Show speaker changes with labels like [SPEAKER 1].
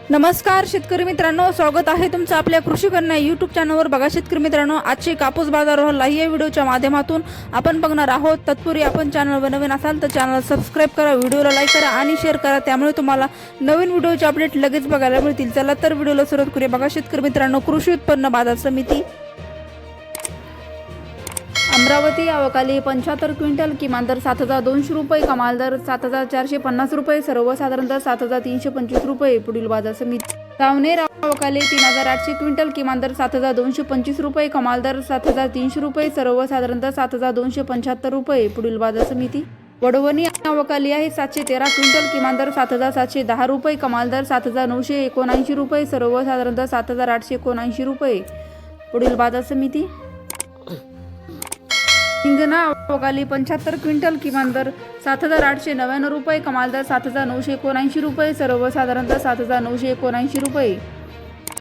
[SPEAKER 1] नमस्कार शेतकरी मित्रांनो, स्वागत आहे तुमचं आपल्या कृषी कन्या यूट्यूब चॅनलवर। बघा शेतकरी मित्रांनो, आजचे कापूस बाजारावर लाईव्ह या व्हिडिओच्या माध्यमातून आपण बघणार आहोत। तत्पूर्वी आपण चॅनलवर नवीन असाल तर चॅनल सबस्क्राइब करा, व्हिडिओला लाईक करा आणि शेअर करा, त्यामुळे तुम्हाला नवीन व्हिडिओचे अपडेट लगेच बघायला मिळतील। चला तर व्हिडिओला सुरुवात करूया। बघा शेतकरी मित्रांनो, कृषी उत्पन्न बाजार समिती अमरावती आवकाली 75 क्विंटल, किमान दर 7200 रुपये, कमाल दर 7450 रुपये, सर्वसाधारण दर 7325 रुपये। पुढील बाजार समिती सावनेर आवकाली 3800 क्विंटल, किमान दर 7225 रुपये, कमाल दर 7300 रुपये, सर्वसाधारण दर 7275 रुपये। पुढील बाजार समिती वडवणी आवकाली आहे 713 क्विंटल, किमान दर 7710 रुपये, कमाल दर 7979 रुपये, सर्वसाधारण दर 7879 रुपये। पुढील बाजार समिती हिंगणा आवकाली 75 क्विंटल, किमान दर 7899 रुपये, कमाल दर 7979 रुपये, सर्वसाधारण दर 7979 रुपये।